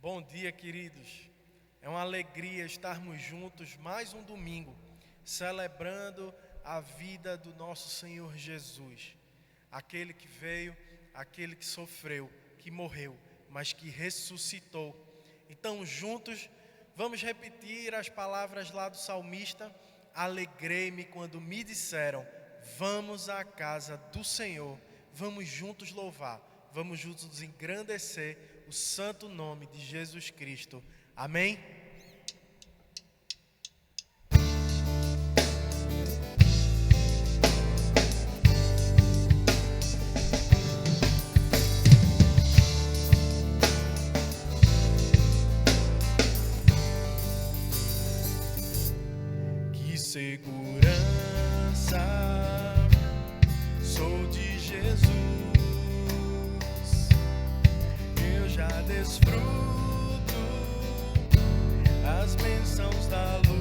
Bom dia, queridos. É uma alegria estarmos juntos mais um domingo, celebrando a vida do nosso Senhor Jesus. Aquele que veio, aquele que sofreu, que morreu, mas que ressuscitou. Então, juntos, vamos repetir as palavras lá do salmista. Alegrei-me quando me disseram, vamos à casa do Senhor. Vamos juntos louvar, vamos juntos engrandecer o santo nome de Jesus Cristo. Amém? Que segurança sou de Jesus, eu já desfruto as bênçãos da luz.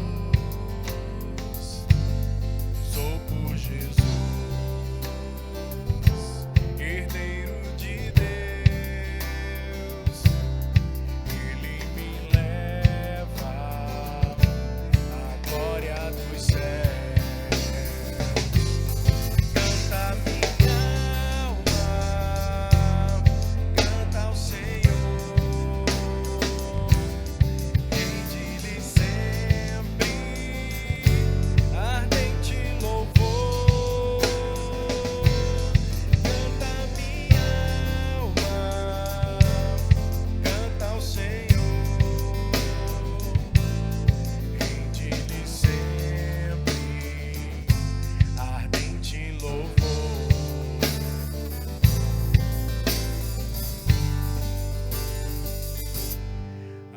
Sou por Jesus, herdeiro de Deus. Ele me leva à glória dos céus. Canta minha alma, canta ao Senhor. Rende-lhe sempre ardente louvor. Canta minha alma, canta ao Senhor. Rende-lhe sempre ardente louvor.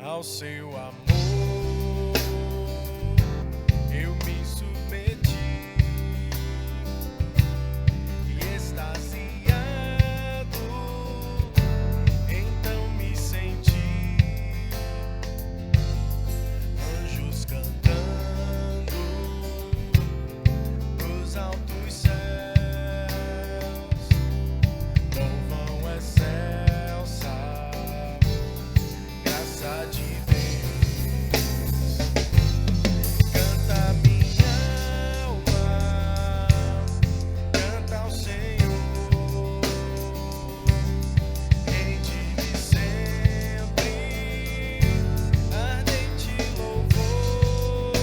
Ao seu amor eu me submeti e extasiado então me senti. Anjos cantando nos altos céus, louvam excelsa graça de Deus. Canta minha alma, canta ao Senhor. Rende-lhe sempre ardente louvor.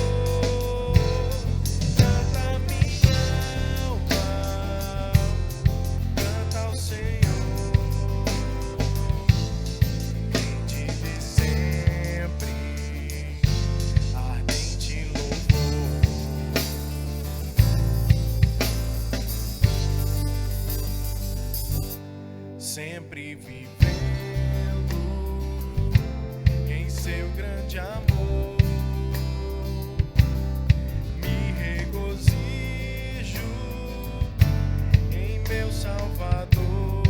Canta minha alma, canta ao Senhor. Rende-lhe sempre ardente louvor. Sempre vivendo em seu grande amor, me regozijo em meu Salvador.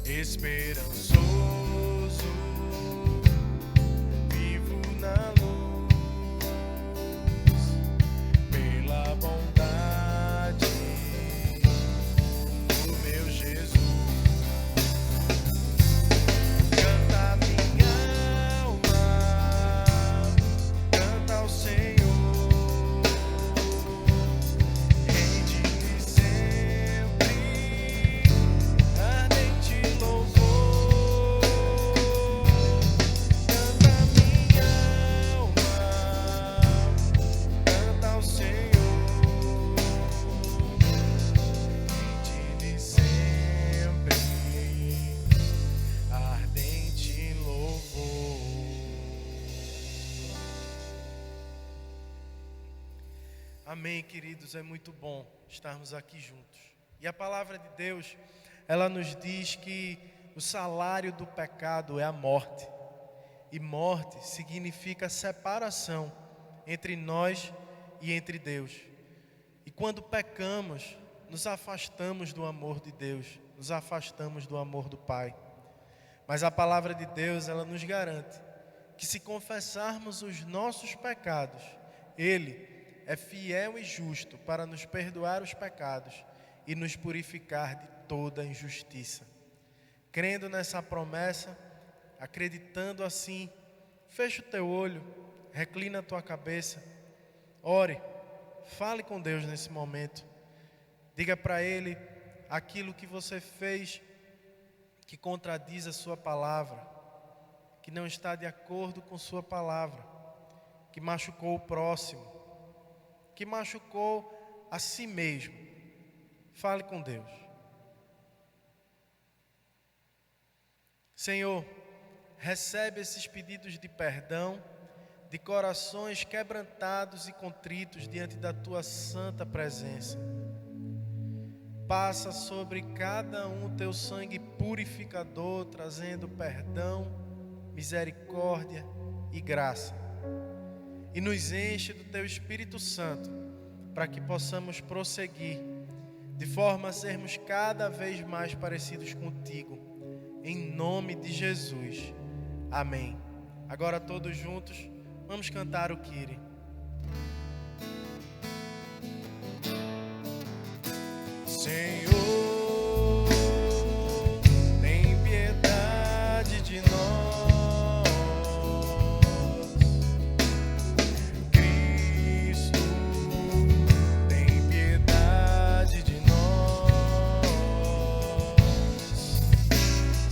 Esperançoso, vivo na luz, pela bondade do meu Jesus. Canta minha alma, canta ao Senhor. Rende-lhe sempre ardente louvor. Canta minha alma, canta ao Senhor. Rende-lhe sempre ardente louvor. Amém, queridos, é muito bom estarmos aqui juntos. E a palavra de Deus, ela nos diz que o salário do pecado é a morte. E morte significa separação entre nós e entre Deus. E quando pecamos, nos afastamos do amor de Deus, nos afastamos do amor do Pai. Mas a palavra de Deus, ela nos garante que se confessarmos os nossos pecados, Ele é fiel e justo para nos perdoar os pecados e nos purificar de toda injustiça. Crendo nessa promessa, acreditando assim, fecha o teu olho, reclina a tua cabeça, ore, fale com Deus nesse momento. Diga para Ele aquilo que você fez que contradiz a sua palavra, que não está de acordo com sua palavra, que machucou o próximo, que machucou a si mesmo. Fale com Deus. Senhor, recebe esses pedidos de perdão, de corações quebrantados e contritos diante da Tua santa presença. Passa sobre cada um o Teu sangue purificador, trazendo perdão, misericórdia e graça. E nos enche do Teu Espírito Santo, para que possamos prosseguir, de forma a sermos cada vez mais parecidos contigo. Em nome de Jesus. Amém. Agora todos juntos, vamos cantar o Kyrie. Senhor, tem piedade de nós. Cristo, tem piedade de nós.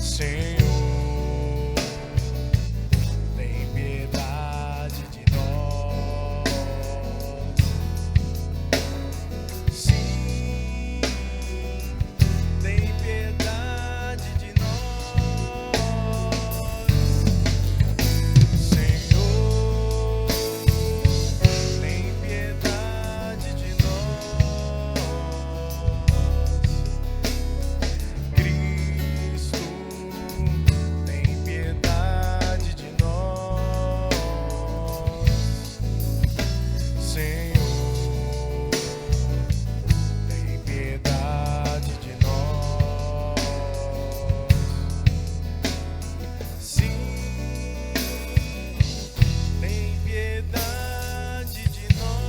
Senhor, tem piedade de nós. Sim, tem piedade de nós. Senhor, tem piedade de nós. Cristo, tem piedade de nós. Senhor, tem piedade de nós. Sim, tem piedade de nós.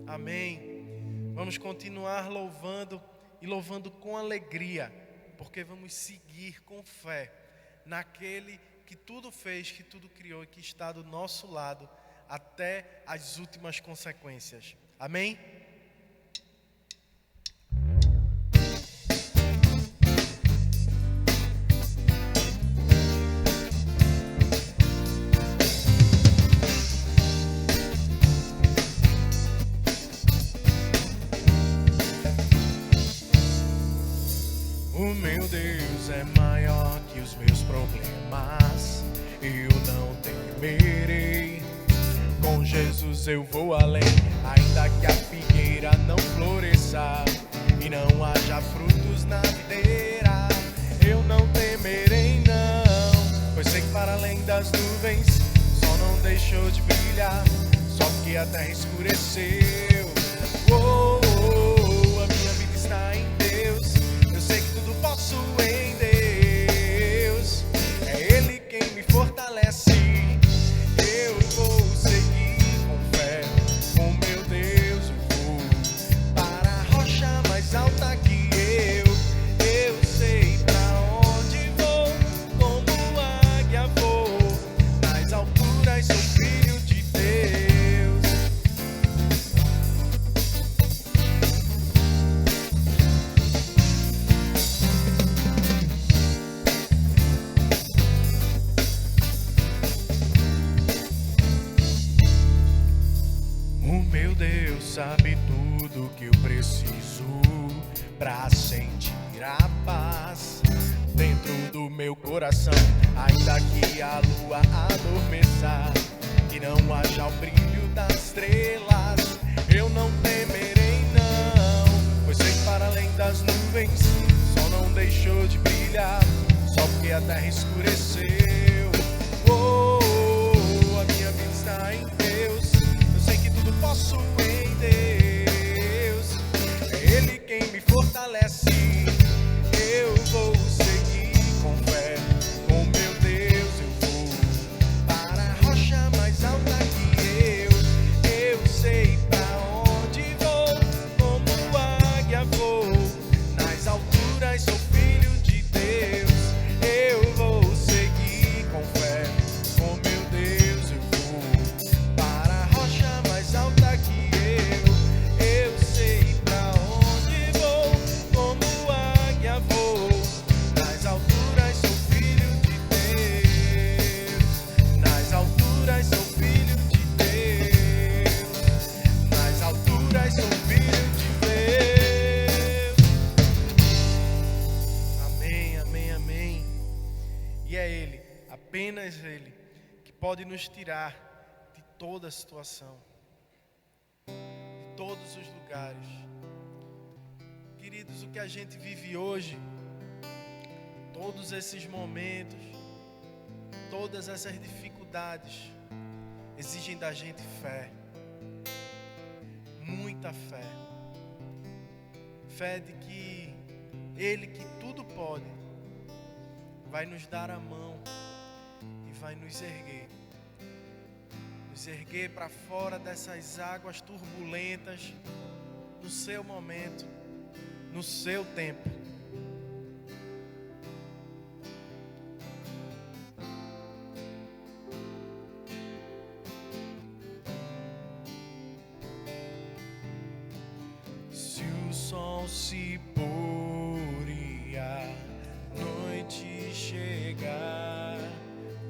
Amém. Vamos continuar louvando e louvando com alegria, porque vamos seguir com fé naquele que tudo fez, que tudo criou e que está do nosso lado até as últimas consequências. Amém? O meu Deus é maior que os meus problemas, eu não temerei. Com Jesus eu vou além, ainda que a figueira não floresça e não haja frutos na videira. Eu não temerei não, pois sei que para além das nuvens o sol não deixou de brilhar, só porque a terra escureceu. Oh, oh, oh, a minha vida está em Deus, eu sei que tudo posso em Deus. É Ele quem me fortalece, eu vou seguir com fé. Com meu Deus eu vou para a rocha mais alta que eu sei pra onde vou, como águia vou, nas alturas sou filho de Deus. O meu Deus sabe tudo que eu preciso pra sentir a paz dentro do meu coração. Ainda que a lua adormeça, que não haja o brilho das estrelas, eu não temerei não, pois sei que para além das nuvens o sol não deixou de brilhar, só porque a terra escureceu. Oh, oh, oh, a minha vida está em Deus, eu sei que tudo posso em Deus. É Ele quem me fortalece, eu vou seguir com fé. Com meu Deus eu vou para a rocha mais alta que eu sei pra onde vou, como águia vou, nas alturas sou filho apenas Ele que pode nos tirar de toda a situação, de todos os lugares. Queridos, o que a gente vive hoje, todos esses momentos, todas essas dificuldades, exigem da gente fé, muita fé. Fé de que Ele que tudo pode, vai nos dar a mão e vai nos erguer para fora dessas águas turbulentas, no seu momento, no seu tempo. Se o sol se pôr e a noite chegar,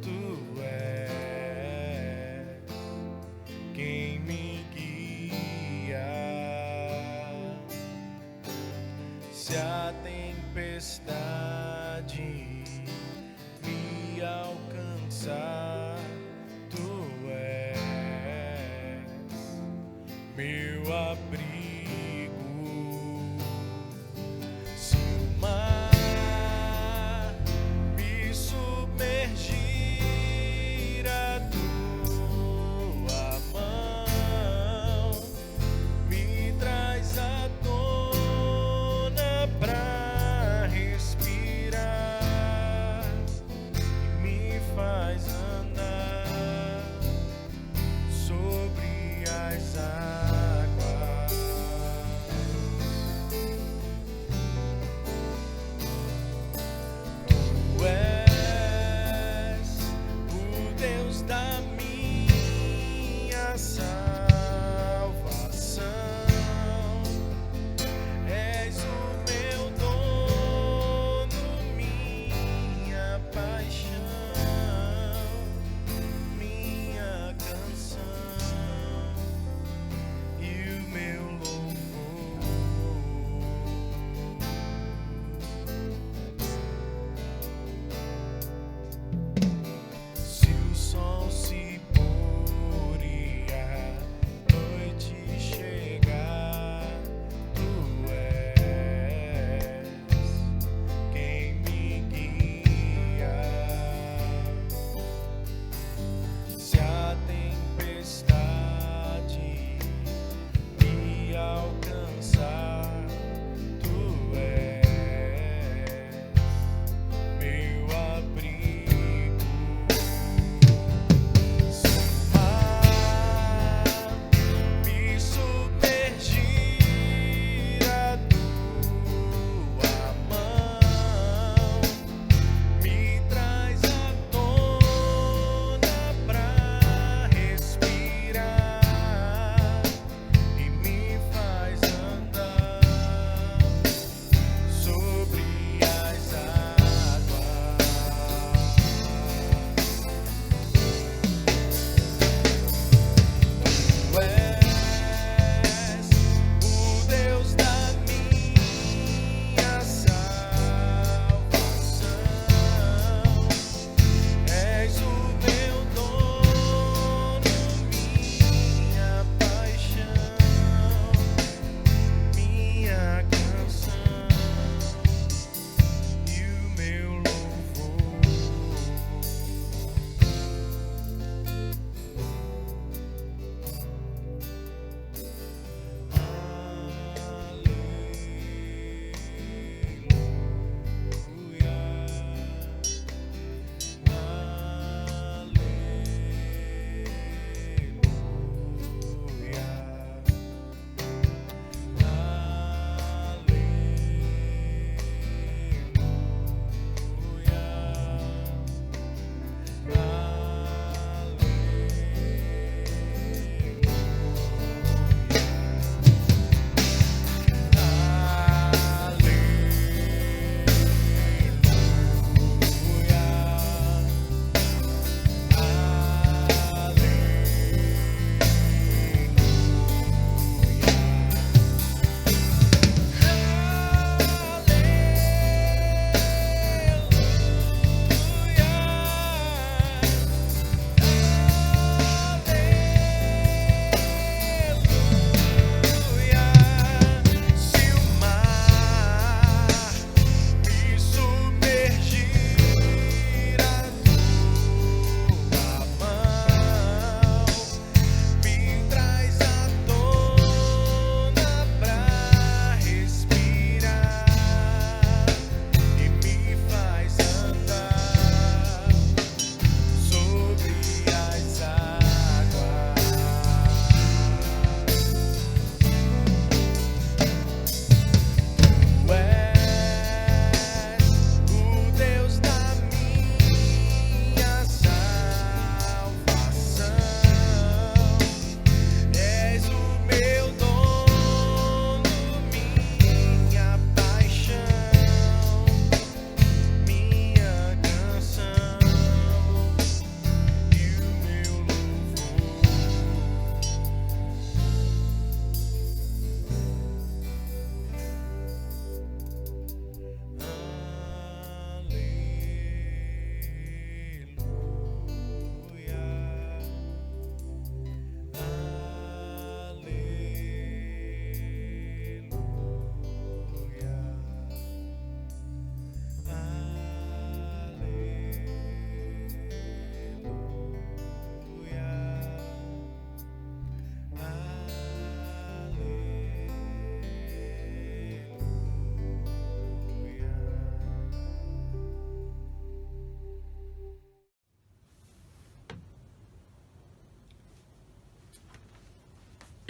tu és quem me guia. Se a tempestade me alcançar, tu és meu abrigo. Se o mar me submergir, a tua mão me traz à tona pra respirar e me faz andar.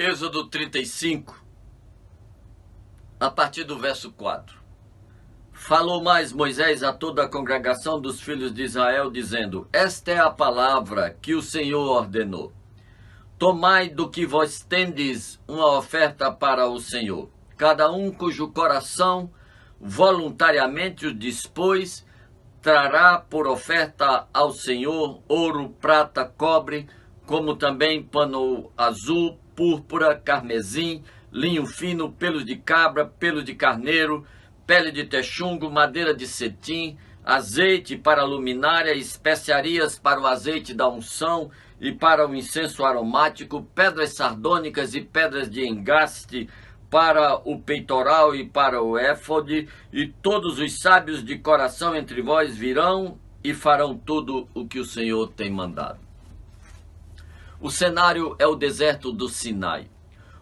Êxodo 35, a partir do verso 4. Falou mais Moisés a toda a congregação dos filhos de Israel, dizendo: Esta é a palavra que o Senhor ordenou. Tomai do que vós tendes uma oferta para o Senhor. Cada um cujo coração voluntariamente o dispôs, trará por oferta ao Senhor ouro, prata, cobre, como também pano azul, púrpura, carmesim, linho fino, pelos de cabra, pelos de carneiro, pele de texungo, madeira de cetim, azeite para a luminária, especiarias para o azeite da unção e para o incenso aromático, pedras sardônicas e pedras de engaste para o peitoral e para o éfode, e todos os sábios de coração entre vós virão e farão tudo o que o Senhor tem mandado. O cenário é o deserto do Sinai.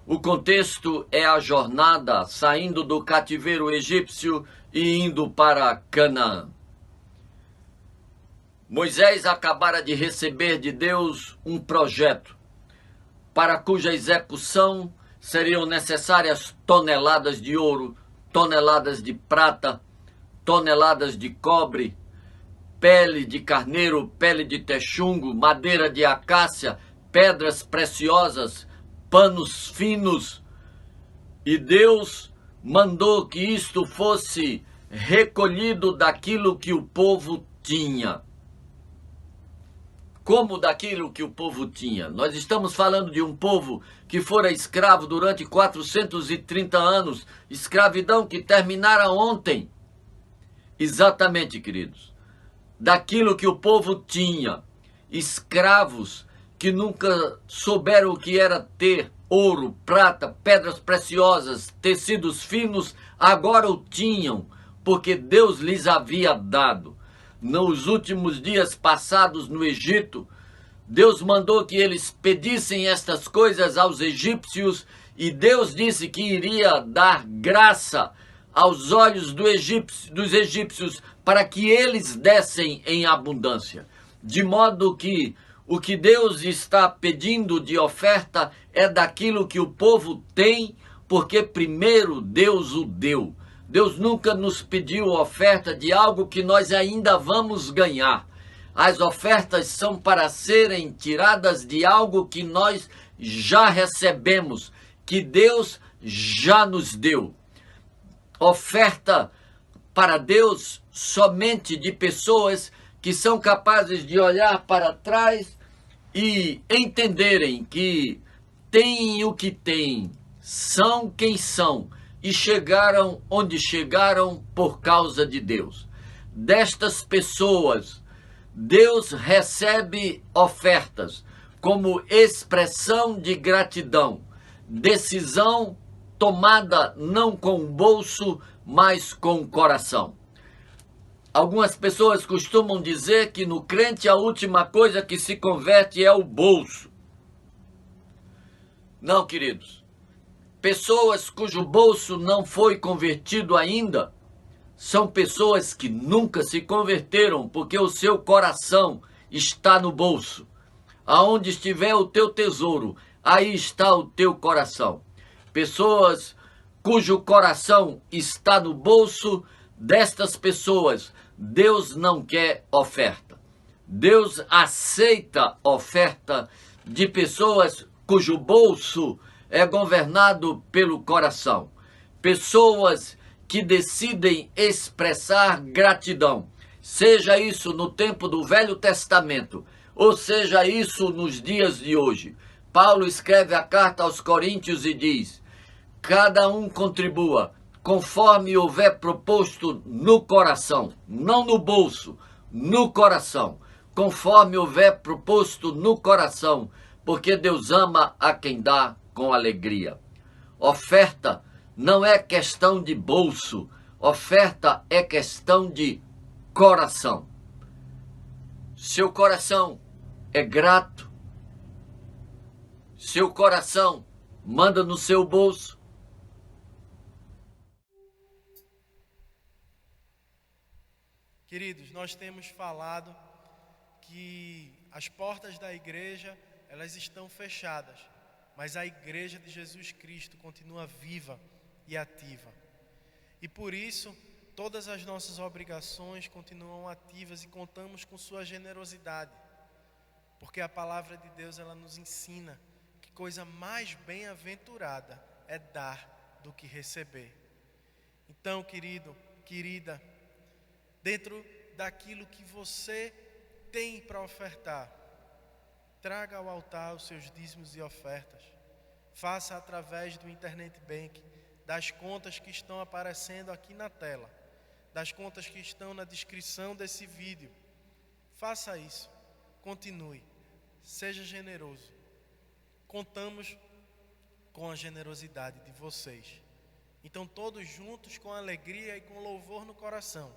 O contexto é a jornada saindo do cativeiro egípcio e indo para Canaã. Moisés acabara de receber de Deus um projeto, para cuja execução seriam necessárias toneladas de ouro, toneladas de prata, toneladas de cobre, pele de carneiro, pele de texungo, madeira de acácia, pedras preciosas, panos finos. E Deus mandou que isto fosse recolhido daquilo que o povo tinha. Como daquilo que o povo tinha? Nós estamos falando de um povo que fora escravo durante 430 anos, escravidão que terminara ontem. Exatamente, queridos. Daquilo que o povo tinha, escravos que nunca souberam o que era ter ouro, prata, pedras preciosas, tecidos finos, agora o tinham, porque Deus lhes havia dado. Nos últimos dias passados no Egito, Deus mandou que eles pedissem estas coisas aos egípcios, e Deus disse que iria dar graça aos olhos dos egípcios para que eles dessem em abundância. De modo que o que Deus está pedindo de oferta é daquilo que o povo tem, porque primeiro Deus o deu. Deus nunca nos pediu oferta de algo que nós ainda vamos ganhar. As ofertas são para serem tiradas de algo que nós já recebemos, que Deus já nos deu. Oferta para Deus somente de pessoas que são capazes de olhar para trás e entenderem que têm o que têm, são quem são e chegaram onde chegaram por causa de Deus. Destas pessoas, Deus recebe ofertas como expressão de gratidão, decisão tomada não com o bolso, mas com o coração. Algumas pessoas costumam dizer que no crente a última coisa que se converte é o bolso. Não, queridos. Pessoas cujo bolso não foi convertido ainda são pessoas que nunca se converteram, porque o seu coração está no bolso. Aonde estiver o teu tesouro, aí está o teu coração. Pessoas cujo coração está no bolso, destas pessoas, Deus não quer oferta. Deus aceita oferta de pessoas cujo bolso é governado pelo coração. Pessoas que decidem expressar gratidão, seja isso no tempo do Velho Testamento, ou seja isso nos dias de hoje. Paulo escreve a carta aos Coríntios e diz: cada um contribua conforme houver proposto no coração, não no bolso, no coração, conforme houver proposto no coração, porque Deus ama a quem dá com alegria. Oferta não é questão de bolso, oferta é questão de coração. Seu coração é grato, seu coração manda no seu bolso. Queridos, nós temos falado que as portas da igreja, elas estão fechadas. mas a igreja de Jesus Cristo continua viva e ativa. E por isso, todas as nossas obrigações continuam ativas e contamos com sua generosidade. Porque a palavra de Deus, ela nos ensina que coisa mais bem-aventurada é dar do que receber. Então, querido, querida, dentro daquilo que você tem para ofertar, traga ao altar os seus dízimos e ofertas. Faça através do Internet Bank, das contas que estão aparecendo aqui na tela, das contas que estão na descrição desse vídeo. Faça isso, continue, seja generoso. Contamos com a generosidade de vocês. Então, todos juntos, com alegria e com louvor no coração,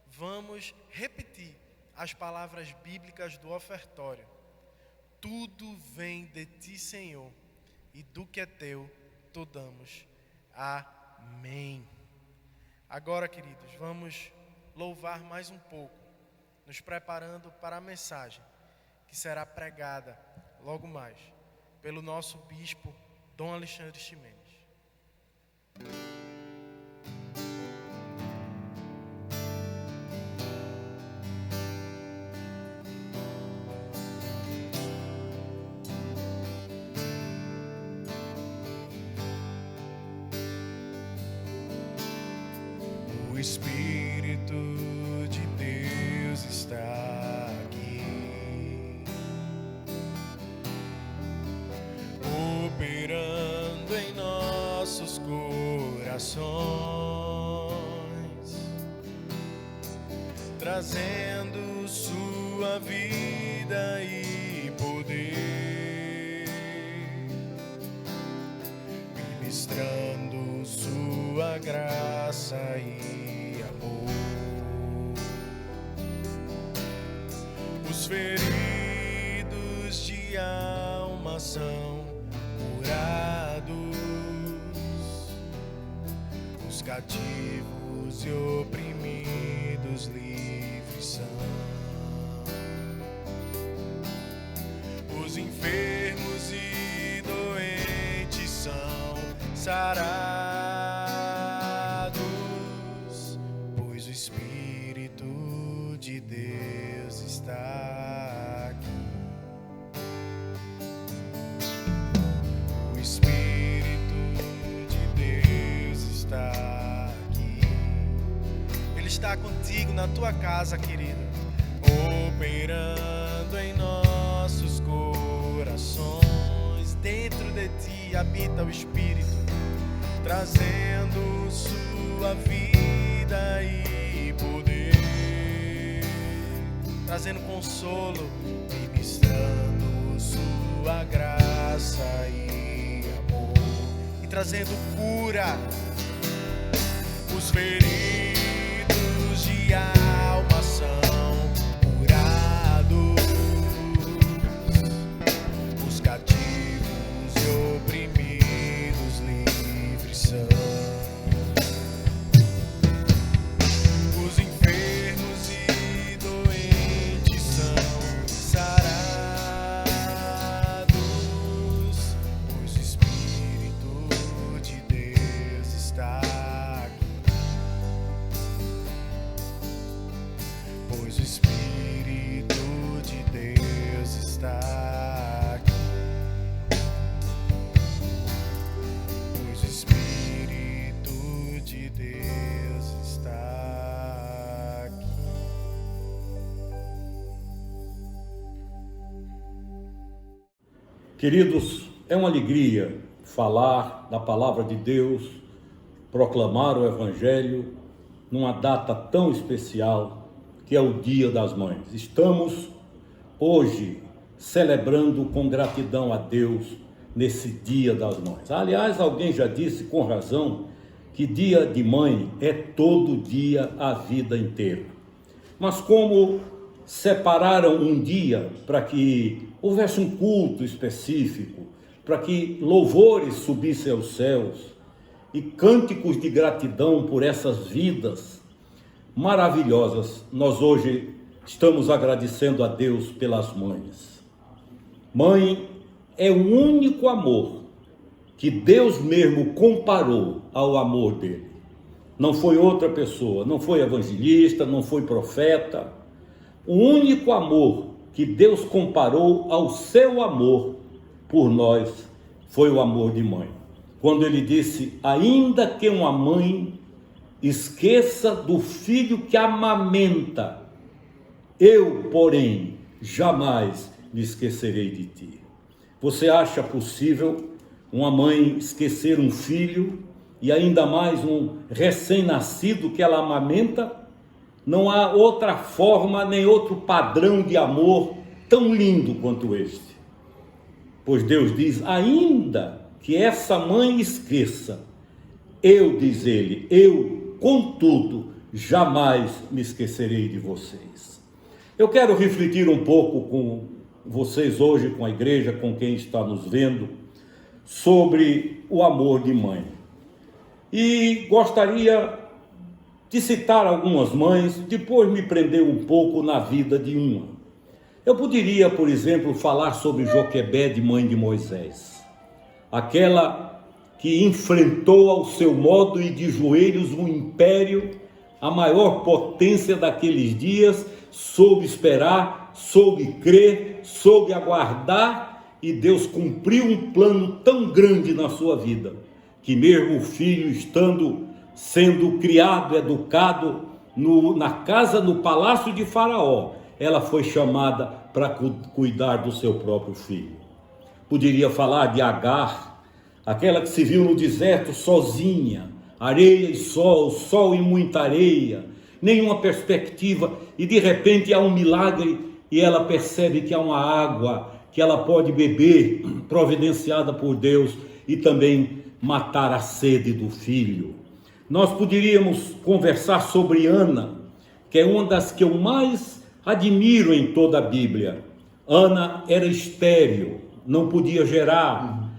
vamos repetir as palavras bíblicas do ofertório. Tudo vem de ti, Senhor, e do que é teu, tu damos. Amém. Agora, queridos, vamos louvar mais um pouco, nos preparando para a mensagem que será pregada logo mais pelo nosso bispo Dom Alexandre Ximenes. O Espírito de Deus está aqui, operando em nossos corações, trazendo sua vida e poder, ministrando sua graça e amor. Os feridos de alma são curados, os cativos e oprimidos livres são, os enfermos e doentes são sarados, pois o Espírito de Deus está aqui. O Espírito de Deus está aqui. Ele está contigo na tua casa, querido, operando em nossos corações. Dentro de ti habita o Espírito, trazendo sua vida e poder, trazendo consolo, ministrando sua graça e amor, e trazendo cura. Os feridos de alma são curados, os cativos e oprimidos livres são, os enfermos e doentes são sarados, pois o Espírito de Deus está aqui. Pois o Espírito de Deus está aqui. Pois o Espírito de Deus está aqui. Queridos, é uma alegria falar da palavra de Deus, proclamar o Evangelho numa data tão especial que é o Dia das Mães. Estamos hoje celebrando com gratidão a Deus nesse Dia das Mães. Aliás, alguém já disse com razão que dia de mãe é todo dia a vida inteira. Mas como separaram um dia para que houvesse um culto específico, para que louvores subissem aos céus e cânticos de gratidão por essas vidas maravilhosas, nós hoje estamos agradecendo a Deus pelas mães. Mãe é o único amor que Deus mesmo comparou ao amor dele. Não foi outra pessoa, não foi evangelista, não foi profeta. O único amor que Deus comparou ao seu amor por nós foi o amor de mãe. Quando ele disse: ainda que uma mãe esqueça do filho que amamenta, eu, porém, jamais me esquecerei de ti. Você acha possível uma mãe esquecer um filho, e ainda mais um recém-nascido que ela amamenta? Não há outra forma, nem outro padrão de amor tão lindo quanto este. Pois Deus diz: ainda que essa mãe esqueça, eu, diz ele, eu, contudo, jamais me esquecerei de vocês. Eu quero refletir um pouco com vocês hoje, com a igreja, com quem está nos vendo, sobre o amor de mãe. E gostaria de citar algumas mães, depois me prender um pouco na vida de uma. Eu poderia, por exemplo, falar sobre Joquebede, mãe de Moisés, aquela que enfrentou ao seu modo e de joelhos um império, a maior potência daqueles dias, soube esperar, soube crer, soube aguardar, e Deus cumpriu um plano tão grande na sua vida, que mesmo o filho sendo criado, educado na casa, no palácio de Faraó, ela foi chamada para cuidar do seu próprio filho. Poderia falar de Agar, aquela que se viu no deserto sozinha, areia e sol, sol e muita areia, nenhuma perspectiva, e de repente há um milagre e ela percebe que há uma água que ela pode beber, providenciada por Deus, e também matar a sede do filho. Nós poderíamos conversar sobre Ana, que é uma das que eu mais admiro em toda a Bíblia. Ana era estéril, não podia gerar.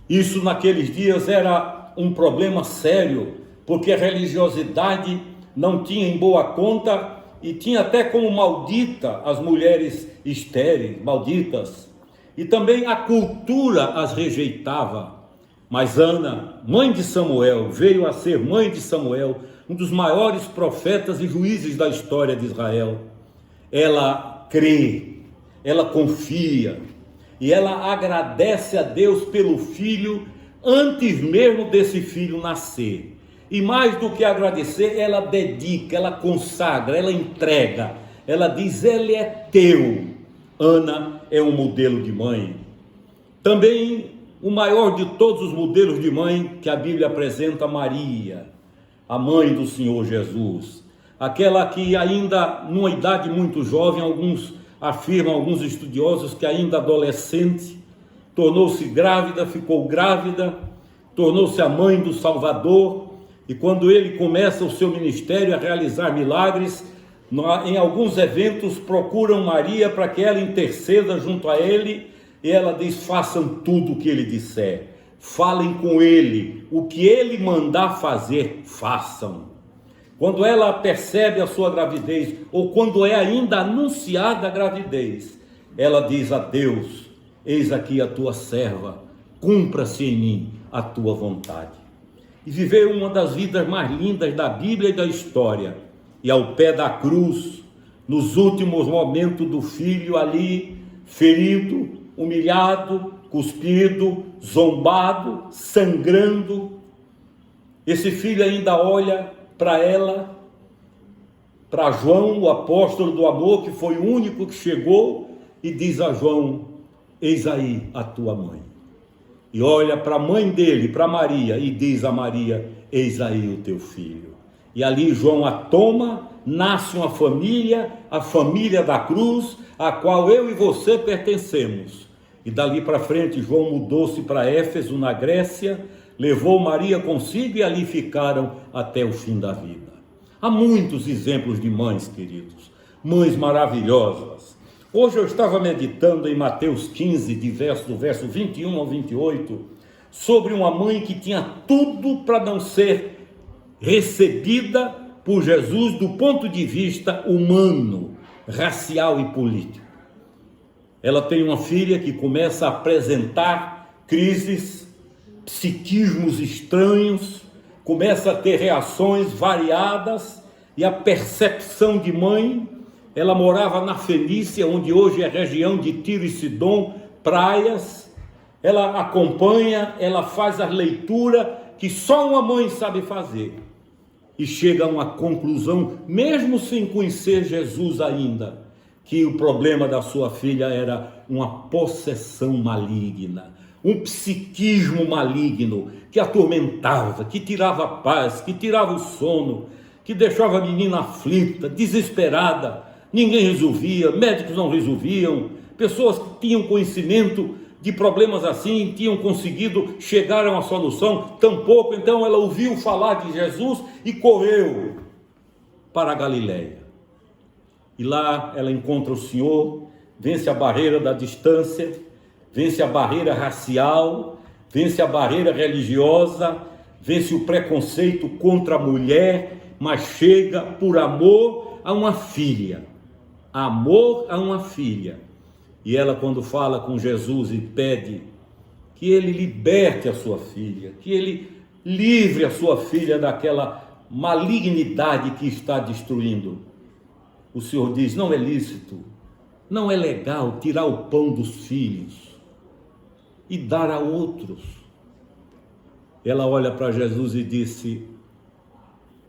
Isso naqueles dias era um problema sério, porque a religiosidade não tinha em boa conta e tinha até como maldita as mulheres estéreis, malditas. E também a cultura as rejeitava. Mas Ana, mãe de Samuel, veio a ser mãe de Samuel, um dos maiores profetas e juízes da história de Israel. Ela crê, ela confia, e ela agradece a Deus pelo filho antes mesmo desse filho nascer. E mais do que agradecer, ela dedica, ela consagra, ela entrega, ela diz: ele é teu. Ana é um modelo de mãe. Também o maior de todos os modelos de mãe que a Bíblia apresenta, Maria, a mãe do Senhor Jesus. Aquela que ainda numa idade muito jovem, alguns afirmam, alguns estudiosos, que ainda adolescente, tornou-se grávida, ficou grávida, tornou-se a mãe do Salvador, e quando ele começa o seu ministério a realizar milagres, em alguns eventos procuram Maria para que ela interceda junto a ele, e ela diz: façam tudo o que ele disser, falem com ele, o que ele mandar fazer, façam. Quando ela percebe a sua gravidez, ou quando é ainda anunciada a gravidez, ela diz a Deus: eis aqui a tua serva, cumpra-se em mim a tua vontade. E viveu uma das vidas mais lindas da Bíblia e da história, e ao pé da cruz, nos últimos momentos do filho ali, ferido, humilhado, cuspido, zombado, sangrando, esse filho ainda olha para ela, para João, o apóstolo do amor, que foi o único que chegou, e diz a João: eis aí a tua mãe. E olha para a mãe dele, para Maria, e diz a Maria: eis aí o teu filho. E ali João a toma, nasce uma família, a família da cruz, a qual eu e você pertencemos. E dali para frente João mudou-se para Éfeso, na Grécia, levou Maria consigo, e ali ficaram até o fim da vida. Há muitos exemplos de mães, queridos, mães maravilhosas. Hoje eu estava meditando em Mateus 15, do verso 21 ao 28, sobre uma mãe que tinha tudo para não ser recebida por Jesus do ponto de vista humano, racial e político. Ela tem uma filha que começa a apresentar crises, psiquismos estranhos, começa a ter reações variadas, e a percepção de mãe, ela morava na Fenícia, onde hoje é região de Tiro e Sidom, praias. Ela acompanha, ela faz a leitura que só uma mãe sabe fazer, e chega a uma conclusão, mesmo sem conhecer Jesus ainda, que o problema da sua filha era uma possessão maligna, um psiquismo maligno que atormentava, que tirava a paz, que tirava o sono, que deixava a menina aflita, desesperada. Ninguém resolvia, médicos não resolviam, pessoas que tinham conhecimento de problemas assim, tinham conseguido chegar a uma solução, tampouco. Então ela ouviu falar de Jesus e correu para a Galileia. E lá ela encontra o Senhor, vence a barreira da distância, vence a barreira racial, vence a barreira religiosa, vence o preconceito contra a mulher, mas chega por amor a uma filha. Amor a uma filha. E ela, quando fala com Jesus e pede que ele liberte a sua filha, que ele livre a sua filha daquela malignidade que está destruindo, o Senhor diz: não é lícito, não é legal tirar o pão dos filhos e dar a outros. Ela olha para Jesus e disse: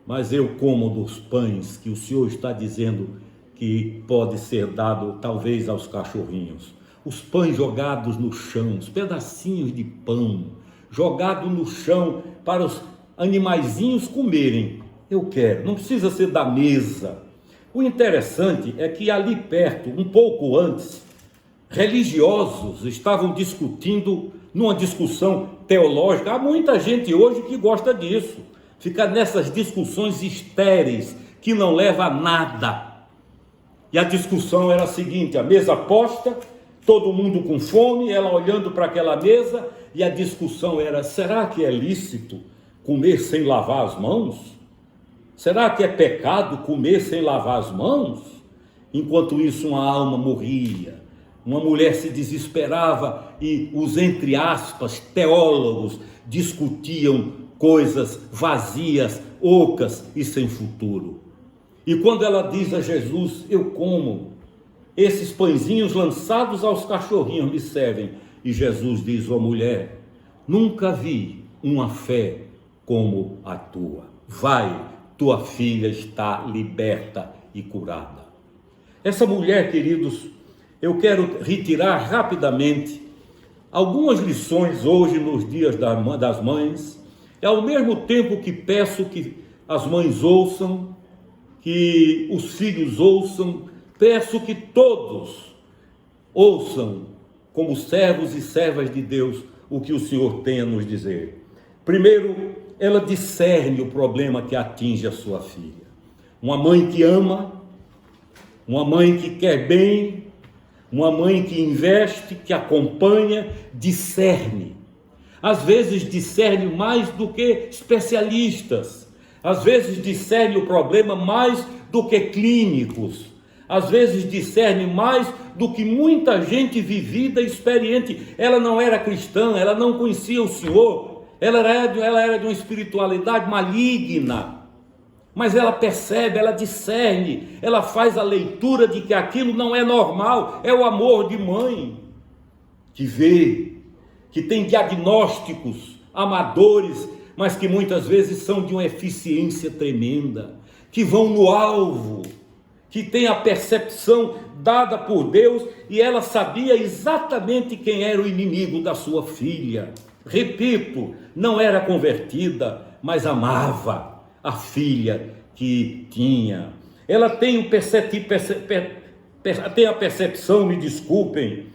mas eu como dos pães que o Senhor está dizendo que pode ser dado talvez aos cachorrinhos. Os pães jogados no chão, os pedacinhos de pão jogados no chão para os animaizinhos comerem. Eu quero, não precisa ser da mesa. O interessante é que ali perto, um pouco antes, religiosos estavam discutindo, numa discussão teológica. Há muita gente hoje que gosta disso, ficar nessas discussões estéreis que não levam a nada. E a discussão era a seguinte: a mesa posta, todo mundo com fome, ela olhando para aquela mesa, e a discussão era: será que é lícito comer sem lavar as mãos? Será que é pecado comer sem lavar as mãos? Enquanto isso, uma alma morria, uma mulher se desesperava, e os, entre aspas, teólogos discutiam coisas vazias, ocas e sem futuro. E quando ela diz a Jesus: eu como, esses pãezinhos lançados aos cachorrinhos me servem. E Jesus diz: ó mulher, nunca vi uma fé como a tua. Vai, tua filha está liberta e curada. Essa mulher, queridos, eu quero retirar rapidamente algumas lições hoje nos dias das mães, e ao mesmo tempo que peço que as mães ouçam, que os filhos ouçam, peço que todos ouçam, como servos e servas de Deus, o que o Senhor tem a nos dizer. Primeiro, ela discerne o problema que atinge a sua filha. Uma mãe que ama, uma mãe que quer bem, uma mãe que investe, que acompanha, discerne. Às vezes discerne mais do que especialistas. Às vezes discerne o problema mais do que clínicos. Às vezes discerne mais do que muita gente vivida e experiente. Ela não era cristã, ela não conhecia o Senhor, ela era de uma espiritualidade maligna. Mas ela percebe, ela discerne, ela faz a leitura de que aquilo não é normal. É o amor de mãe que vê, que tem diagnósticos amadores, mas que muitas vezes são de uma eficiência tremenda, que vão no alvo, que tem a percepção dada por Deus, e ela sabia exatamente quem era o inimigo da sua filha. Repito, não era convertida, mas amava a filha que tinha. Ela tem a percepção, me desculpem,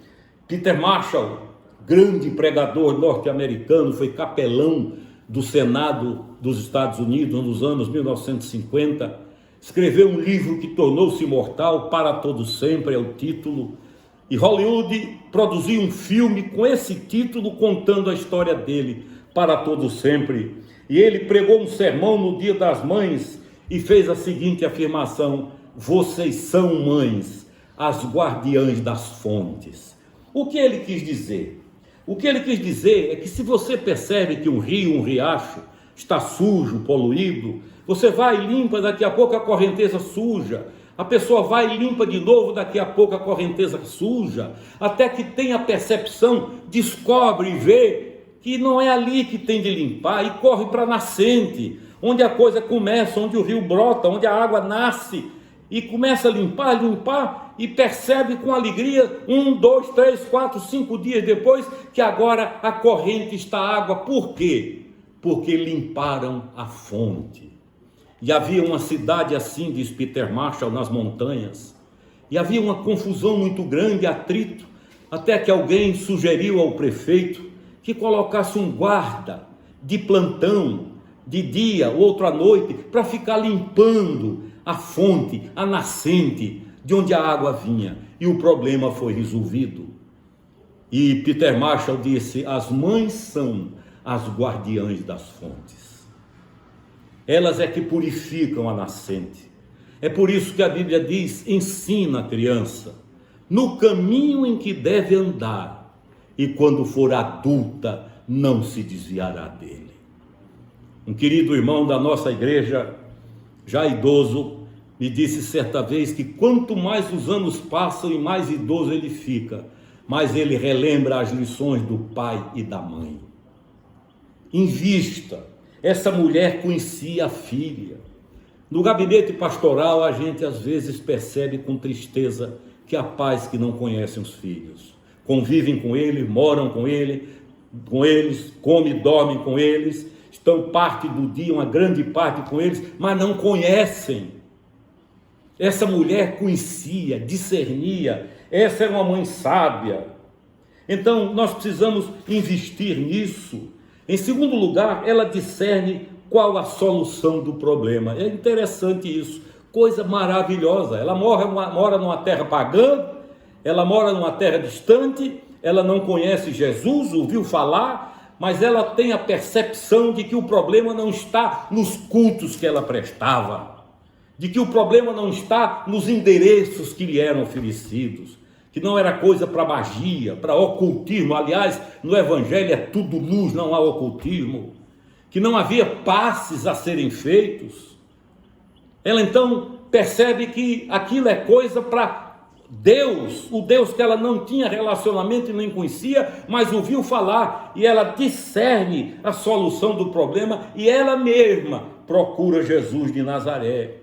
Peter Marshall, grande pregador norte-americano, foi capelão do Senado dos Estados Unidos nos anos 1950, escreveu um livro que tornou-se imortal, Para Todo Sempre é o título, e Hollywood produziu um filme com esse título contando a história dele, Para Todo Sempre. E ele pregou um sermão no Dia das Mães e fez a seguinte afirmação: vocês são mães, as guardiãs das fontes. O que ele quis dizer? O que ele quis dizer é que se você percebe que um rio, um riacho está sujo, poluído, você vai e limpa, daqui a pouco a correnteza suja, a pessoa vai e limpa de novo, daqui a pouco a correnteza suja, até que tem a percepção, descobre e vê que não é ali que tem de limpar, e corre para a nascente, onde a coisa começa, onde o rio brota, onde a água nasce, e começa a limpar, e percebe com alegria, 1, 2, 3, 4, 5 dias depois, que agora a corrente está água. Por quê? Porque limparam a fonte. E havia uma cidade assim, diz Peter Marshall, nas montanhas, e havia uma confusão muito grande, atrito, até que alguém sugeriu ao prefeito que colocasse um guarda de plantão, de dia, outro à noite, para ficar limpando a fonte, a nascente, de onde a água vinha. E o problema foi resolvido. E Peter Marshall disse: as mães são as guardiãs das fontes. Elas é que purificam a nascente. É por isso que a Bíblia diz: ensina a criança no caminho em que deve andar, e quando for adulta, não se desviará dele. Um querido irmão da nossa igreja, já idoso, me disse certa vez que quanto mais os anos passam e mais idoso ele fica, mais ele relembra as lições do pai e da mãe. Invista. Essa mulher conhecia a filha. No gabinete pastoral, a gente às vezes percebe com tristeza que há pais que não conhecem os filhos. Convivem com eles, moram com eles, comem e dormem com eles, estão parte do dia, uma grande parte com eles, mas não conhecem. Essa mulher conhecia, discernia, essa era uma mãe sábia. Então nós precisamos investir nisso. Em segundo lugar, ela discerne qual a solução do problema. É interessante isso, coisa maravilhosa. Ela mora numa terra pagã, ela mora numa terra distante, ela não conhece Jesus, ouviu falar, mas ela tem a percepção de que o problema não está nos cultos que ela prestava, de que o problema não está nos endereços que lhe eram oferecidos, que não era coisa para magia, para ocultismo. Aliás, no Evangelho é tudo luz, não há ocultismo, que não havia passes a serem feitos. Ela então percebe que aquilo é coisa para Deus, o Deus que ela não tinha relacionamento e nem conhecia, mas ouviu falar, e ela discerne a solução do problema, e ela mesma procura Jesus de Nazaré.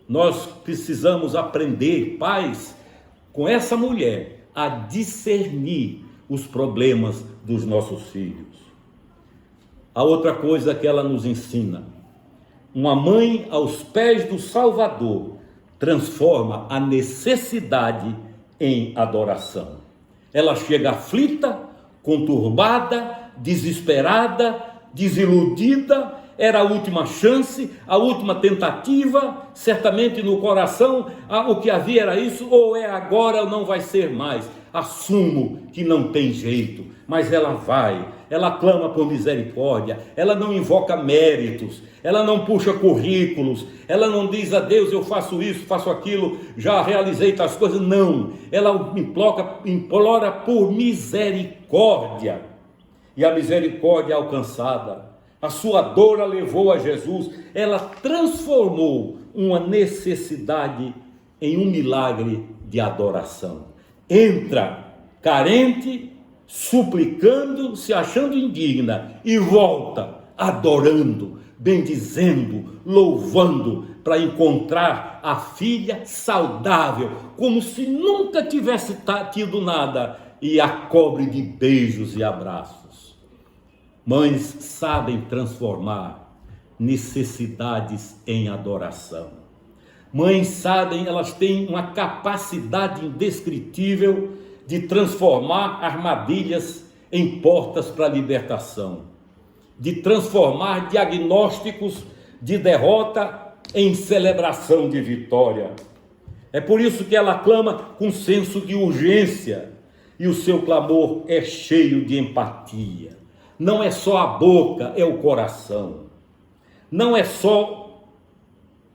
Nós precisamos aprender, pais, com essa mulher, a discernir os problemas dos nossos filhos. A outra coisa que ela nos ensina: uma mãe aos pés do Salvador transforma a necessidade em adoração. Ela chega aflita, conturbada, desesperada, desiludida. Era a última chance, a última tentativa, certamente no coração o que havia era isso: ou é agora ou não vai ser mais. Assumo que não tem jeito, mas ela vai, ela clama por misericórdia, ela não invoca méritos, ela não puxa currículos, ela não diz a Deus: eu faço isso, faço aquilo, já realizei tais coisas. Não, ela implora por misericórdia, e a misericórdia é alcançada. A sua dor a levou a Jesus, ela transformou uma necessidade em um milagre de adoração. Entra carente, suplicando, se achando indigna, e volta adorando, bendizendo, louvando, para encontrar a filha saudável, como se nunca tivesse tido nada, e a cobre de beijos e abraços. Mães sabem transformar necessidades em adoração. Mães sabem, elas têm uma capacidade indescritível de transformar armadilhas em portas para a libertação, de transformar diagnósticos de derrota em celebração de vitória. É por isso que ela clama com senso de urgência, e o seu clamor é cheio de empatia. Não é só a boca, é o coração. Não é só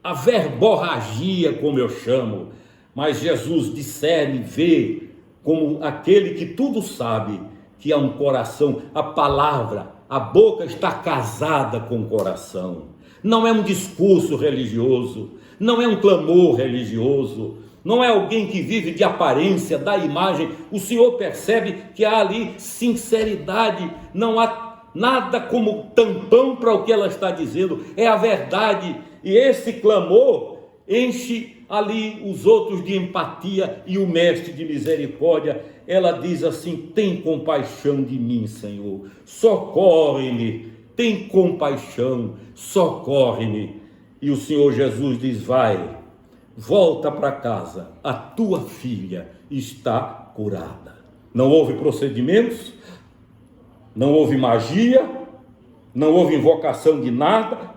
a verborragia, como eu chamo, mas Jesus discerne, vê, como aquele que tudo sabe, que há um coração, a palavra, a boca está casada com o coração. Não é um discurso religioso, não é um clamor religioso, não é alguém que vive de aparência, da imagem. O Senhor percebe que há ali sinceridade, não há nada como tampão para o que ela está dizendo, é a verdade. E esse clamor enche ali os outros de empatia e o mestre de misericórdia. Ela diz assim: tem compaixão de mim, Senhor, socorre-me, tem compaixão, socorre-me. E o Senhor Jesus diz: vai, volta para casa, a tua filha está curada. Não houve procedimentos, não houve magia, não houve invocação de nada,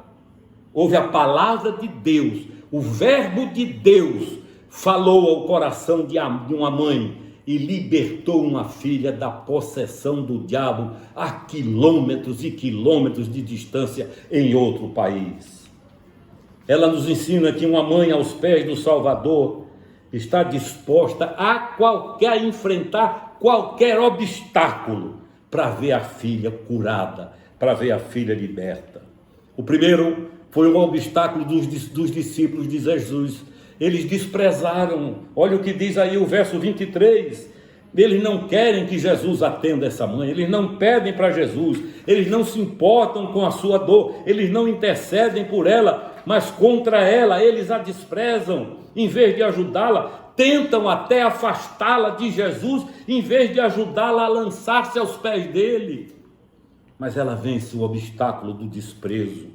houve a palavra de Deus. O verbo de Deus falou ao coração de uma mãe e libertou uma filha da possessão do diabo a quilômetros e quilômetros de distância em outro país. Ela nos ensina que uma mãe aos pés do Salvador está disposta a enfrentar qualquer obstáculo para ver a filha curada, para ver a filha liberta. O primeiro foi um obstáculo dos discípulos de Jesus. Eles desprezaram. Olha o que diz aí o verso 23. Eles não querem que Jesus atenda essa mãe, eles não pedem para Jesus, eles não se importam com a sua dor, eles não intercedem por ela, mas contra ela eles a desprezam. Em vez de ajudá-la, tentam até afastá-la de Jesus, em vez de ajudá-la a lançar-se aos pés dele. Mas ela vence o obstáculo do desprezo.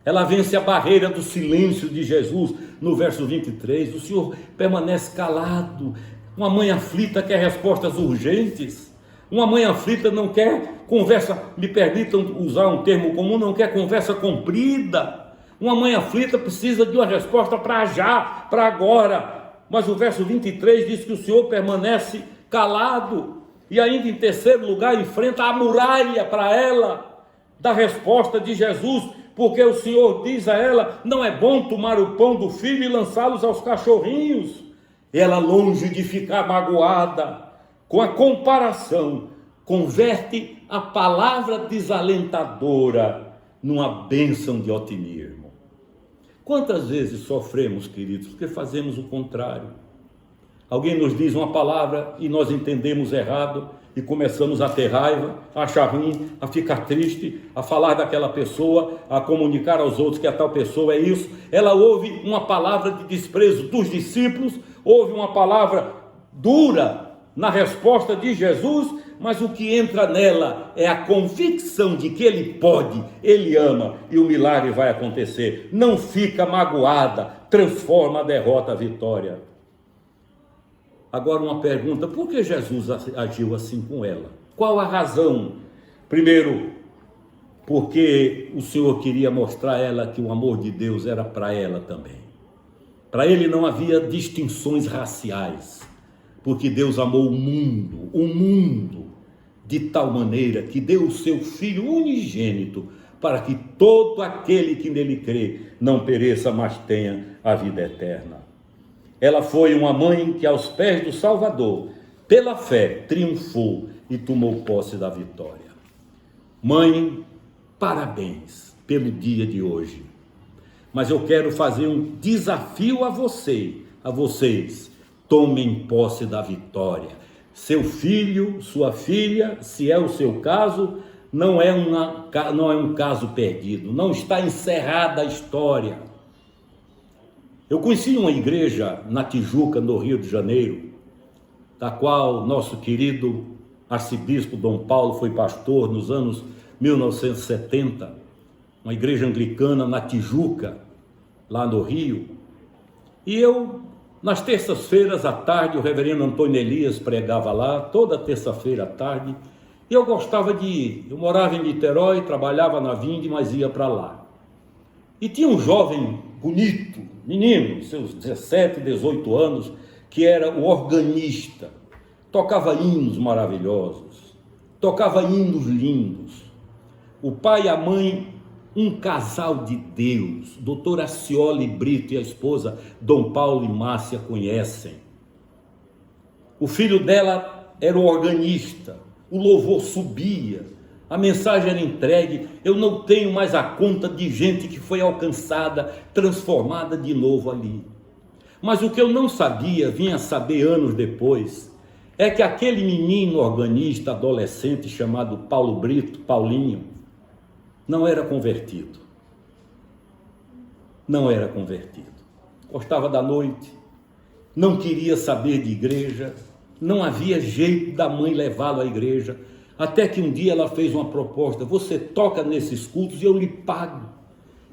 Ela vence a barreira do silêncio de Jesus. No verso 23, o Senhor permanece calado. Uma mãe aflita quer respostas urgentes. Uma mãe aflita não quer conversa, me permitam usar um termo comum, não quer conversa comprida. Uma mãe aflita precisa de uma resposta para já, para agora. Mas o verso 23 diz que o Senhor permanece calado. E ainda em terceiro lugar, enfrenta a muralha para ela, da resposta de Jesus. Porque o Senhor diz a ela: não é bom tomar o pão do filho e lançá-los aos cachorrinhos. Ela, longe de ficar magoada com a comparação, converte a palavra desalentadora numa bênção de otimismo. Quantas vezes sofremos, queridos, porque fazemos o contrário? Alguém nos diz uma palavra e nós entendemos errado e começamos a ter raiva, a achar ruim, a ficar triste, a falar daquela pessoa, a comunicar aos outros que a tal pessoa é isso. Ela ouve uma palavra de desprezo dos discípulos, ouve uma palavra dura na resposta de Jesus, mas o que entra nela é a convicção de que Ele pode, Ele ama e o milagre vai acontecer. Não fica magoada, transforma a derrota a vitória. Agora uma pergunta: por que Jesus agiu assim com ela? Qual a razão? Primeiro, porque o Senhor queria mostrar a ela que o amor de Deus era para ela também. Para Ele não havia distinções raciais, porque Deus amou o mundo, de tal maneira que deu o seu Filho unigênito, para que todo aquele que nele crê não pereça, mas tenha a vida eterna. Ela foi uma mãe que aos pés do Salvador, pela fé, triunfou e tomou posse da vitória. Mãe, parabéns pelo dia de hoje. Mas eu quero fazer um desafio a vocês. Tomem posse da vitória. Seu filho, sua filha, se é o seu caso, não é um caso perdido. Não está encerrada a história. Eu conheci uma igreja na Tijuca, no Rio de Janeiro, da qual nosso querido arcebispo Dom Paulo foi pastor nos anos 1970, uma igreja anglicana na Tijuca, lá no Rio. E eu, nas terças-feiras à tarde, o reverendo Antônio Elias pregava lá, toda terça-feira à tarde, e eu gostava de ir. Eu morava em Niterói, trabalhava na Vinde, mas ia para lá. E tinha um jovem bonito, menino, seus 17, 18 anos, que era o organista, tocava hinos maravilhosos, tocava hinos lindos. O pai e a mãe um casal de Deus. Doutora Acioli Brito e a esposa Dom Paulo e Márcia conhecem. O filho dela era o organista, o louvor subia, a mensagem era entregue. Eu não tenho mais a conta de gente que foi alcançada, transformada de novo ali. Mas o que eu não sabia, vim a saber anos depois, é que aquele menino organista adolescente chamado Paulo Brito, Paulinho, não era convertido. Não era convertido. Gostava da noite, não queria saber de igreja, não havia jeito da mãe levá-lo à igreja, até que um dia ela fez uma proposta: você toca nesses cultos e eu lhe pago.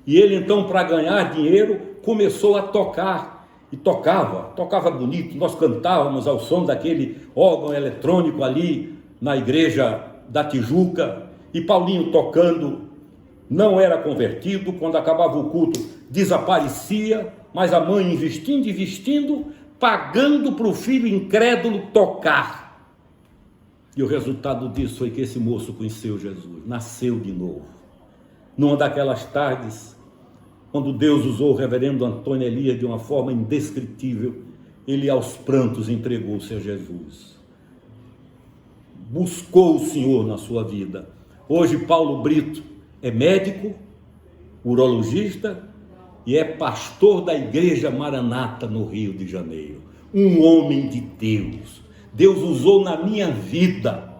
E ele então, para ganhar dinheiro, começou a tocar. E tocava bonito. Nós cantávamos ao som daquele órgão eletrônico ali na igreja da Tijuca, e Paulinho tocando. Não era convertido. Quando acabava o culto, desaparecia, mas a mãe investindo, pagando para o filho incrédulo tocar. E o resultado disso foi que esse moço conheceu Jesus, nasceu de novo. Numa daquelas tardes, quando Deus usou o reverendo Antônio Elias de uma forma indescritível, ele aos prantos entregou-se a Jesus. Buscou o Senhor na sua vida. Hoje Paulo Brito é médico, urologista e é pastor da Igreja Maranata no Rio de Janeiro. Um homem de Deus. Deus usou na minha vida.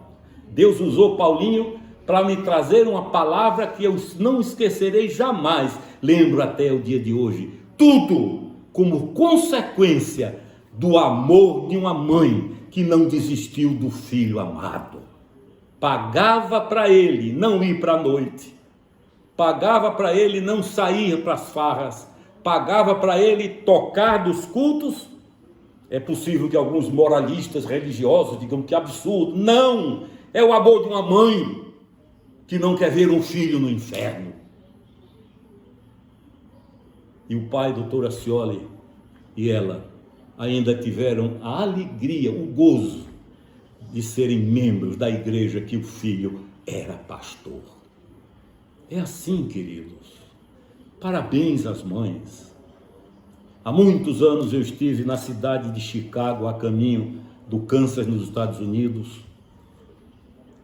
Deus usou Paulinho para me trazer uma palavra que eu não esquecerei jamais. Lembro até o dia de hoje. Tudo como consequência do amor de uma mãe que não desistiu do filho amado. Pagava para ele não ir para a noite. Pagava para ele não sair para as farras. Pagava para ele tocar dos cultos. É possível que alguns moralistas religiosos digam que absurdo. Não! É o amor de uma mãe que não quer ver um filho no inferno. E o pai, doutor Acioli, e ela ainda tiveram a alegria, o gozo de serem membros da igreja que o filho era pastor. É assim, queridos. Parabéns às mães. Há muitos anos eu estive na cidade de Chicago, a caminho do Kansas, nos Estados Unidos,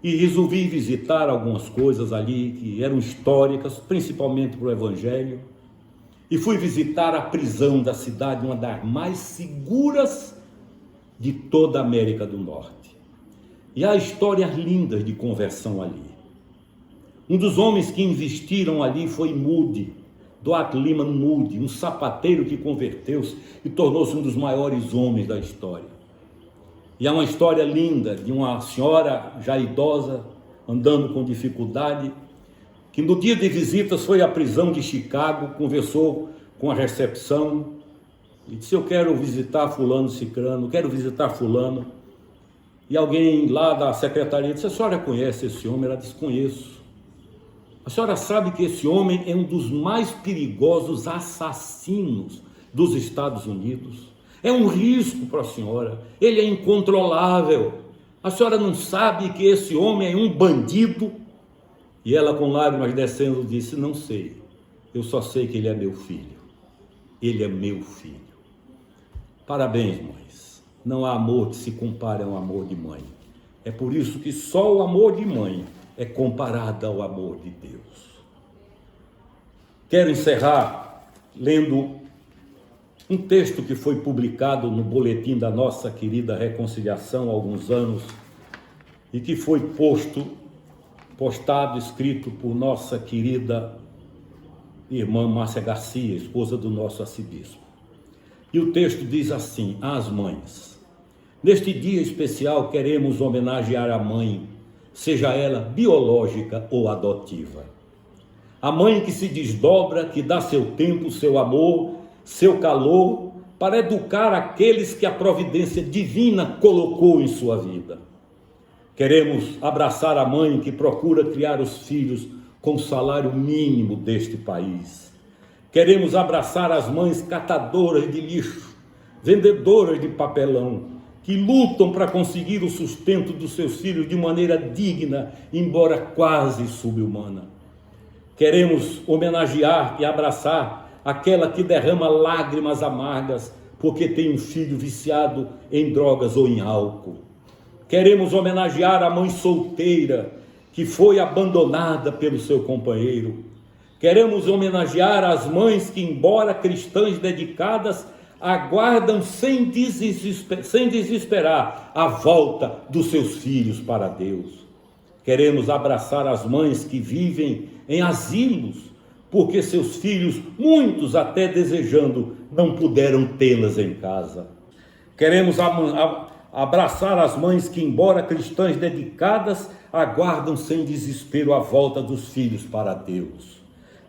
e resolvi visitar algumas coisas ali que eram históricas, principalmente para o Evangelho. E fui visitar a prisão da cidade, uma das mais seguras de toda a América do Norte. E há histórias lindas de conversão ali. Um dos homens que investiram ali foi Moody, Dwight Lyman Moody, um sapateiro que converteu-se e tornou-se um dos maiores homens da história. E há uma história linda de uma senhora já idosa, andando com dificuldade, que no dia de visitas foi à prisão de Chicago, conversou com a recepção e disse: eu quero visitar fulano cicrano, quero visitar fulano. E alguém lá da secretaria disse: a senhora conhece esse homem? Ela disse: conheço. A senhora sabe que esse homem é um dos mais perigosos assassinos dos Estados Unidos? É um risco para a senhora, ele é incontrolável. A senhora não sabe que esse homem é um bandido? E ela, com lágrimas descendo, disse: não sei, eu só sei que ele é meu filho. Ele é meu filho. Parabéns, mães. Não há amor que se compare ao amor de mãe. É por isso que só o amor de mãe é comparado ao amor de Deus. Quero encerrar lendo um texto que foi publicado no boletim da nossa querida Reconciliação há alguns anos e que foi postado, escrito por nossa querida irmã Márcia Garcia, esposa do nosso arcebispo. E o texto diz assim: às mães, neste dia especial queremos homenagear a mãe, seja ela biológica ou adotiva. A mãe que se desdobra, que dá seu tempo, seu amor, seu calor, para educar aqueles que a providência divina colocou em sua vida. Queremos abraçar a mãe que procura criar os filhos com o salário mínimo deste país. Queremos abraçar as mães catadoras de lixo, vendedoras de papelão, que lutam para conseguir o sustento dos seus filhos de maneira digna, embora quase subhumana. Queremos homenagear e abraçar aquela que derrama lágrimas amargas porque tem um filho viciado em drogas ou em álcool. Queremos homenagear a mãe solteira que foi abandonada pelo seu companheiro. Queremos homenagear as mães que, embora cristãs dedicadas, aguardam sem desesperar a volta dos seus filhos para Deus. Queremos abraçar as mães que vivem em asilos, porque seus filhos, muitos até desejando, não puderam tê-las em casa. Queremos abraçar as mães que, embora cristãs dedicadas, aguardam sem desespero a volta dos filhos para Deus.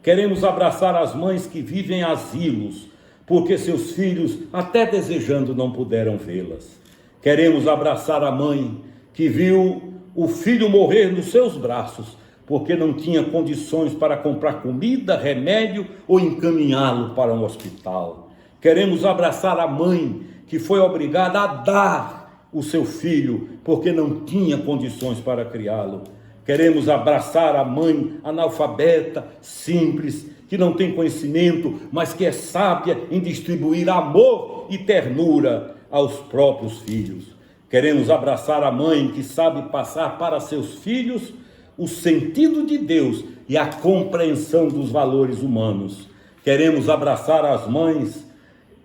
Queremos abraçar as mães que vivem em asilos, porque seus filhos, até desejando, não puderam vê-las. Queremos abraçar a mãe que viu o filho morrer nos seus braços, porque não tinha condições para comprar comida, remédio ou encaminhá-lo para um hospital. Queremos abraçar a mãe que foi obrigada a dar o seu filho, porque não tinha condições para criá-lo. Queremos abraçar a mãe analfabeta, simples, que não tem conhecimento, mas que é sábia em distribuir amor e ternura aos próprios filhos. Queremos abraçar a mãe que sabe passar para seus filhos o sentido de Deus e a compreensão dos valores humanos. Queremos abraçar as mães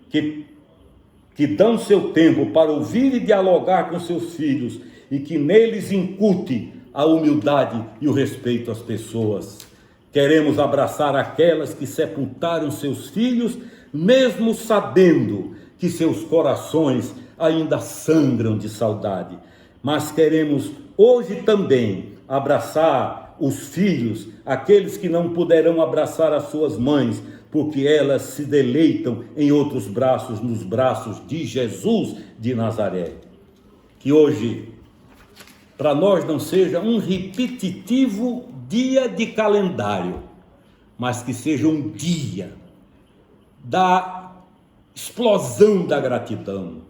que dão seu tempo para ouvir e dialogar com seus filhos e que neles incute a humildade e o respeito às pessoas. Queremos abraçar aquelas que sepultaram seus filhos, mesmo sabendo que seus corações ainda sangram de saudade. Mas queremos hoje também abraçar os filhos, aqueles que não puderão abraçar as suas mães, porque elas se deleitam em outros braços, nos braços de Jesus de Nazaré. Que hoje, para nós, não seja um repetitivo dia de calendário, mas que seja um dia da explosão da gratidão,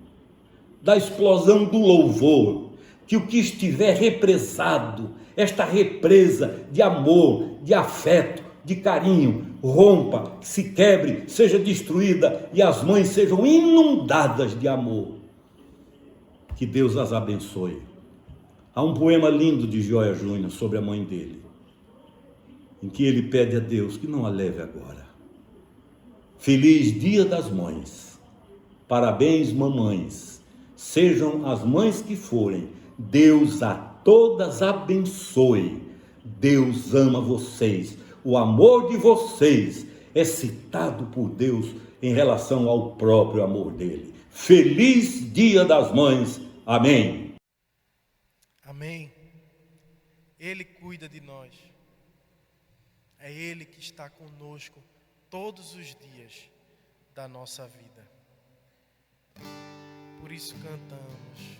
da explosão do louvor, que o que estiver represado, esta represa de amor, de afeto, de carinho, rompa, se quebre, seja destruída e as mães sejam inundadas de amor. Que Deus as abençoe. Há um poema lindo de Gioia Júnior sobre a mãe dele, em que ele pede a Deus que não a leve agora. Feliz Dia das Mães. Parabéns, mamães. Sejam as mães que forem, Deus a todas abençoe. Deus ama vocês. O amor de vocês é citado por Deus em relação ao próprio amor dele. Feliz Dia das Mães. Amém. Amém. Ele cuida de nós. É Ele que está conosco todos os dias da nossa vida. Por isso cantamos.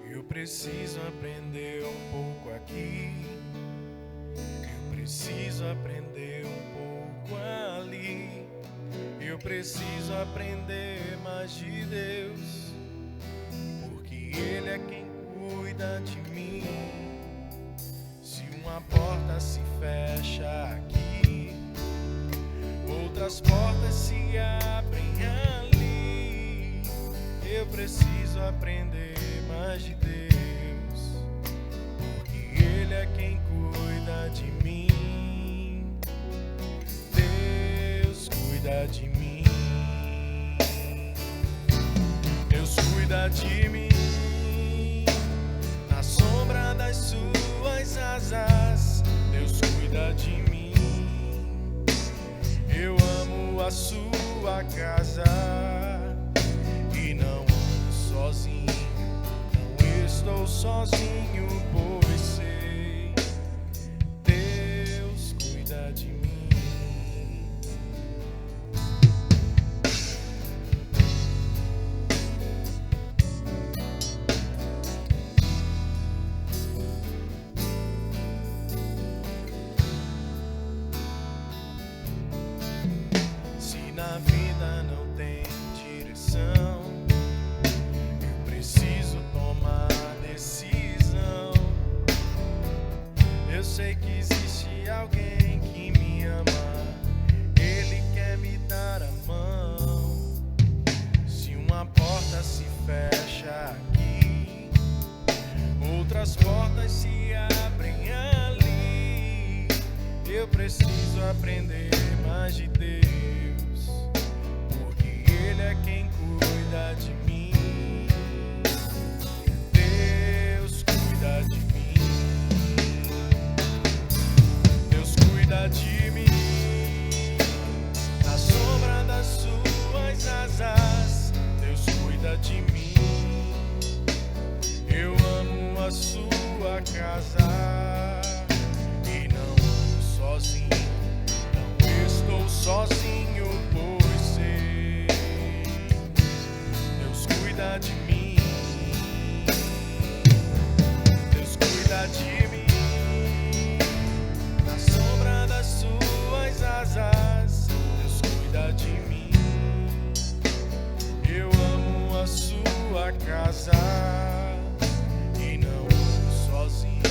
Eu preciso aprender um pouco aqui. Eu preciso aprender um pouco ali. Eu preciso aprender mais de Deus, porque Ele é quem cuida de mim. Se uma porta se fecha aqui, outras portas se abrem ali. Eu preciso aprender mais de Deus, porque Ele é quem cuida de mim. Deus cuida de mim. Deus cuida de mim. Na sombra das suas asas, Deus cuida de mim. Eu amo a sua casa e não ando sozinho. Não estou sozinho, pois sei, Deus cuida de mim. Uma porta se fecha aqui, outras portas se abrem ali. Eu preciso aprender mais de Deus, porque Ele é quem cuida de mim. Deus cuida de mim. Deus cuida de mim. Na sombra das suas asas, Deus cuida de mim. Eu amo a sua casa e não ando sozinho, não estou sozinho, pois sei, Deus cuida de mim. Deus cuida de mim. Na sombra das suas asas, Deus cuida de mim. Eu amo a sua casa e não ando sozinho,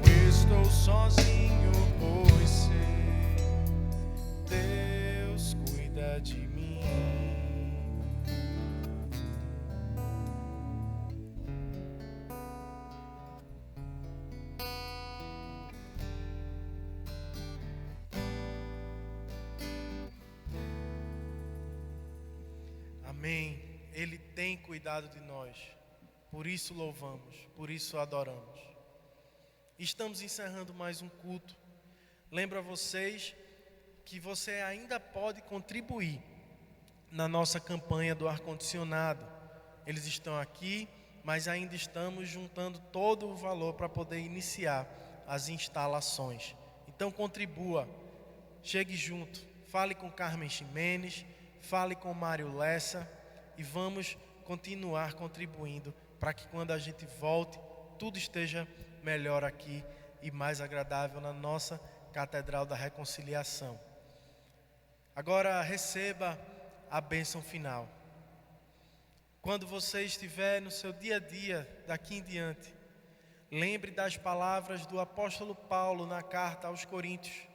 não estou sozinho, pois sei, Deus cuida de mim. Amém. Ele tem cuidado de nós. Por isso louvamos, por isso adoramos. Estamos encerrando mais um culto. Lembro a vocês que você ainda pode contribuir na nossa campanha do ar-condicionado. Eles estão aqui, mas ainda estamos juntando todo o valor para poder iniciar as instalações. Então contribua, chegue junto, fale com Carmen Ximenes, fale com Mário Lessa e vamos continuar contribuindo para que quando a gente volte, tudo esteja melhor aqui e mais agradável na nossa Catedral da Reconciliação. Agora receba a bênção final. Quando você estiver no seu dia a dia, daqui em diante, lembre das palavras do apóstolo Paulo na carta aos Coríntios,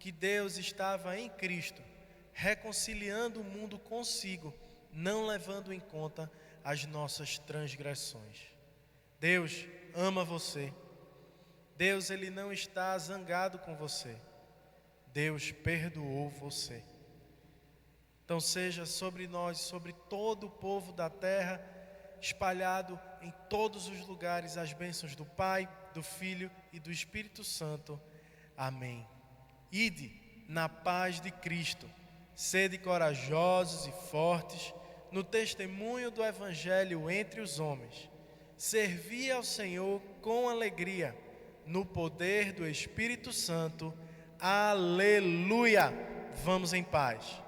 que Deus estava em Cristo, reconciliando o mundo consigo, não levando em conta as nossas transgressões. Deus ama você. Deus, Ele não está zangado com você. Deus perdoou você. Então seja sobre nós, sobre todo o povo da terra, espalhado em todos os lugares, as bênçãos do Pai, do Filho e do Espírito Santo. Amém. Ide na paz de Cristo. Sede corajosos e fortes no testemunho do Evangelho entre os homens. Servi ao Senhor com alegria, no poder do Espírito Santo. Aleluia! Vamos em paz.